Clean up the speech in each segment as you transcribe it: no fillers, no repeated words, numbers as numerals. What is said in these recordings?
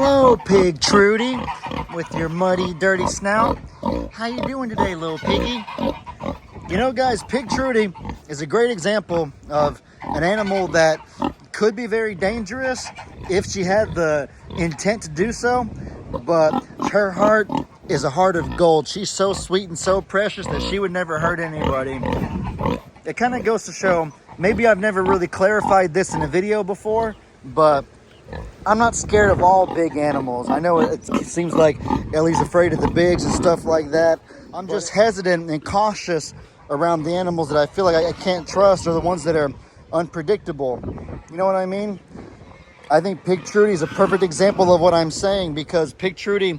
Hello, Pig Trudy, with your muddy, dirty snout. How you doing today, little piggy? You know, guys, Pig Trudy is a great example of an animal that could be very dangerous if she had the intent to do so, but her heart is a heart of gold. She's so sweet and so precious that she would never hurt anybody. It kind of goes to show, maybe I've never really clarified this in a video before, but I'm not scared of all big animals. I know it seems like Ellie's afraid of the bigs and stuff like that. I'm just hesitant and cautious around the animals that I feel like I can't trust, or the ones that are unpredictable. You know what I mean? I think Pig Trudy is a perfect example of what I'm saying, because Pig Trudy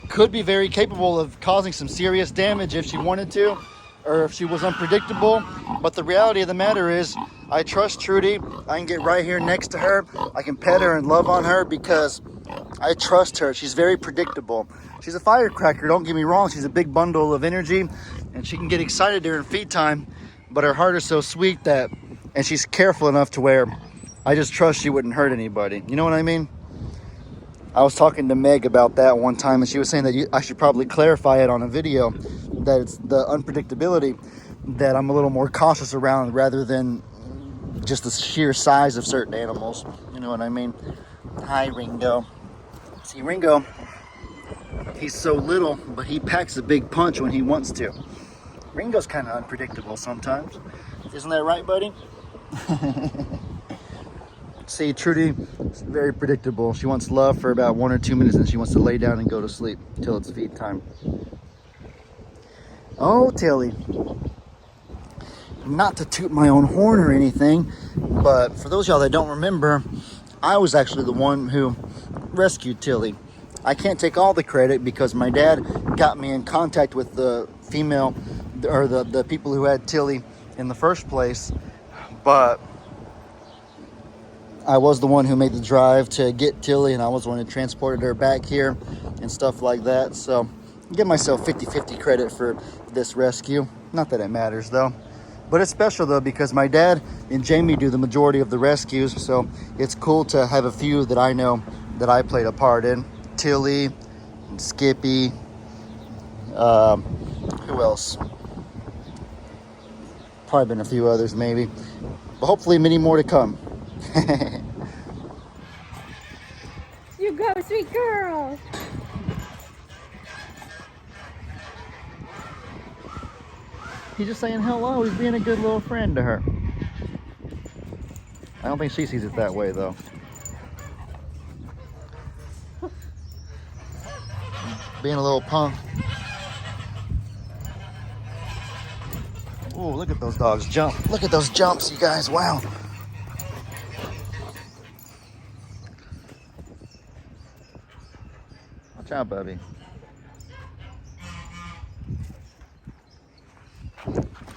could be very capable of causing some serious damage if she wanted to, or if she was unpredictable. But the reality of the matter is, I trust Trudy. I can get right here next to her. I can pet her and love on her because I trust her. She's very predictable. She's a firecracker, don't get me wrong. She's a big bundle of energy, and she can get excited during feed time, but her heart is so sweet that, and she's careful enough to where I just trust she wouldn't hurt anybody. You know what I mean? I was talking to Meg about that one time, and she was saying that I should probably clarify it on a video, that it's the unpredictability that I'm a little more cautious around rather than just the sheer size of certain animals. You know what I mean? Hi, Ringo. See, Ringo, he's so little, but he packs a big punch when he wants to. Ringo's kind of unpredictable sometimes. Isn't that right, buddy? See, Trudy is very predictable. She wants love for about 1 or 2 minutes, and she wants to lay down and go to sleep till it's feed time. Oh, Tilly. Not to toot my own horn or anything, but for those of y'all that don't remember, I was actually the one who rescued Tilly. I can't take all the credit because my dad got me in contact with the female, or the people who had Tilly in the first place, but I was the one who made the drive to get Tilly, and I was the one who transported her back here and stuff like that. So I give myself 50-50 credit for this rescue. Not that it matters though. But it's special though, because my dad and Jamie do the majority of the rescues, so it's cool to have a few that I know that I played a part in. Tilly, Skippy, who else? Probably been a few others maybe, but hopefully many more to come. You go, sweet girl. He's just saying hello. He's being a good little friend to her. I don't think she sees it that way, though. Being a little punk. Ooh, look at those dogs jump. Look at those jumps, you guys. Wow. Watch out, Bubby.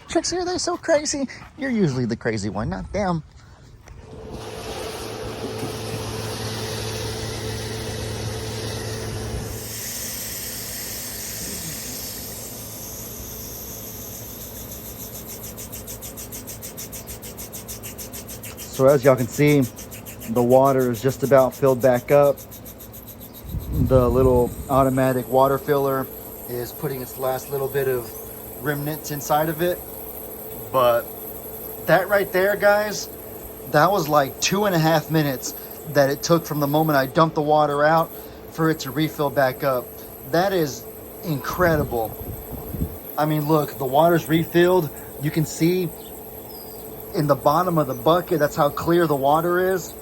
Trixie, are they so crazy? You're usually the crazy one, not them. So as y'all can see, the water is just about filled back up. The little automatic water filler is putting its last little bit of remnants inside of it. But that right there, guys, that was like 2.5 minutes that it took from the moment I dumped the water out for it to refill back up. That is incredible. I mean, look, the water's refilled. You can see in the bottom of the bucket, that's how clear the water is.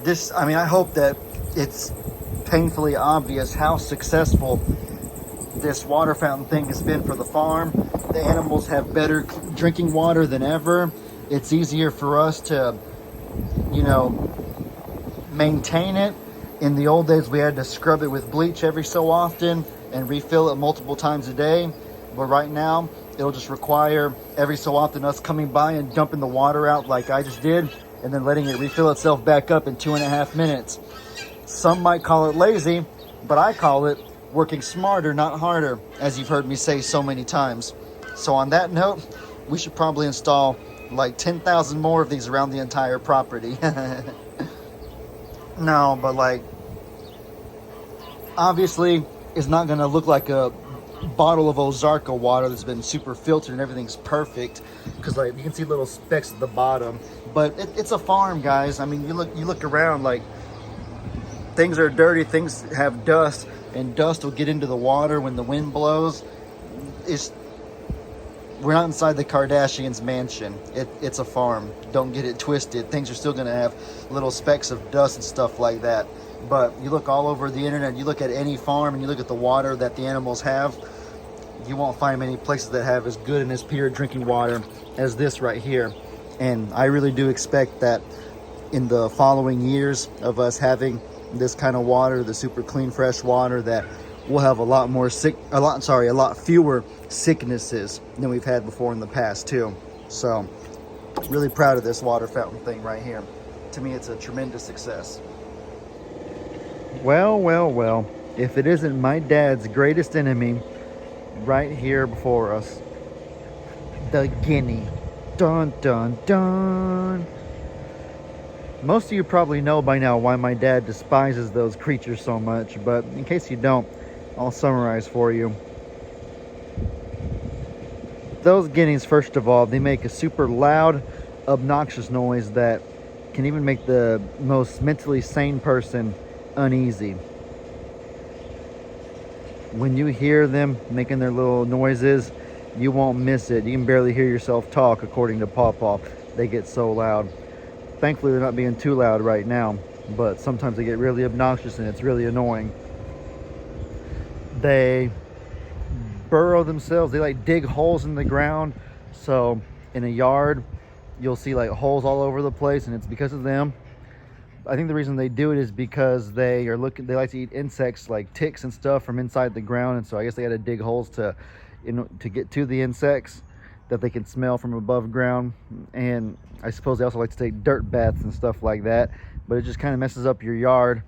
This, I mean, I hope that it's painfully obvious how successful this water fountain thing has been for the farm. The animals have better drinking water than ever. It's easier for us to, you know, maintain it. In the old days, we had to scrub it with bleach every so often and refill it multiple times a day. But right now, it'll just require every so often us coming by and dumping the water out like I just did, and then letting it refill itself back up in 2.5 minutes. Some might call it lazy, but I call it working smarter, not harder, as you've heard me say so many times. So on that note, we should probably install like 10,000 more of these around the entire property. No, but like, Obviously, it's not going to look like a bottle of Ozarka water that's been super filtered and everything's perfect, because like you can see little specks at the bottom. But it's a farm, guys. I mean, you look around, like things are dirty, things have dust, and dust will get into the water when the wind blows. We're not inside the Kardashians' mansion. It's a farm. Don't get it twisted. Things are still going to have little specks of dust and stuff like that. But you look all over the internet, you look at any farm, and you look at the water that the animals have, you won't find many places that have as good and as pure drinking water as this right here. And I really do expect that in the following years of us having this kind of water, the super clean, fresh water, that we'll have a lot fewer sicknesses than we've had before in the past too. So really proud of this water fountain thing right here. To me, it's a tremendous success. Well, if it isn't my dad's greatest enemy right here before us, the guinea. Dun dun dun. Most of you probably know by now why my dad despises those creatures so much, but in case you don't, I'll summarize for you. Those guineas, first of all, they make a super loud, obnoxious noise that can even make the most mentally sane person uneasy. When you hear them making their little noises, you won't miss it. You can barely hear yourself talk, according to Pawpaw. They get so loud. Thankfully, they're not being too loud right now, but sometimes they get really obnoxious and it's really annoying. They burrow themselves. They like dig holes in the ground. So in a yard, you'll see like holes all over the place, and it's because of them. I think the reason they do it is because they like to eat insects like ticks and stuff from inside the ground, and so I guess they got to dig holes to get to the insects that they can smell from above ground. And I suppose they also like to take dirt baths and stuff like that, but it just kind of messes up your yard.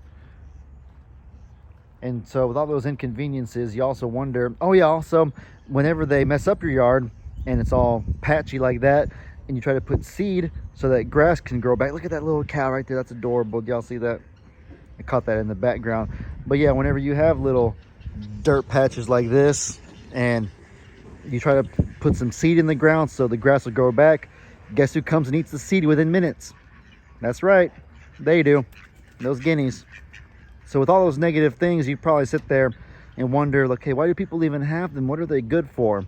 And so with all those inconveniences, you also wonder, also whenever they mess up your yard and it's all patchy like that, and you try to put seed so that grass can grow back. Look at that little cow right there. That's adorable. Do y'all see that? I caught that in the background. But yeah, whenever you have little dirt patches like this and you try to put some seed in the ground so the grass will grow back, guess who comes and eats the seed within minutes? That's right, they do. Those guineas. So with all those negative things, you probably sit there and wonder, okay, why do people even have them? What are they good for?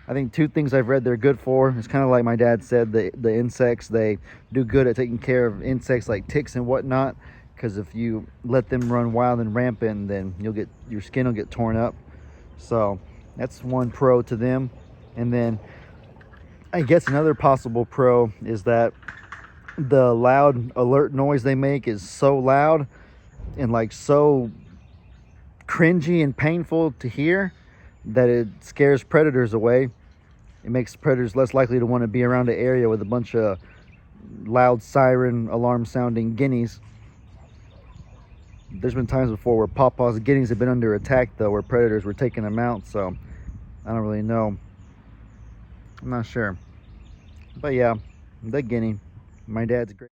I think two things I've read they're good for. It's kind of like my dad said, the insects. They do good at taking care of insects like ticks and whatnot, because if you let them run wild and rampant, then your skin will get torn up. So that's one pro to them. And then I guess another possible pro is that the loud alert noise they make is so loud and like so cringy and painful to hear that it scares predators away. It makes predators less likely to want to be around an area with a bunch of loud siren alarm sounding guineas. There's been times before where Pawpaw's guineas have been under attack though, where predators were taking them out, so I don't really know. I'm not sure. But yeah, the guinea. My dad's great.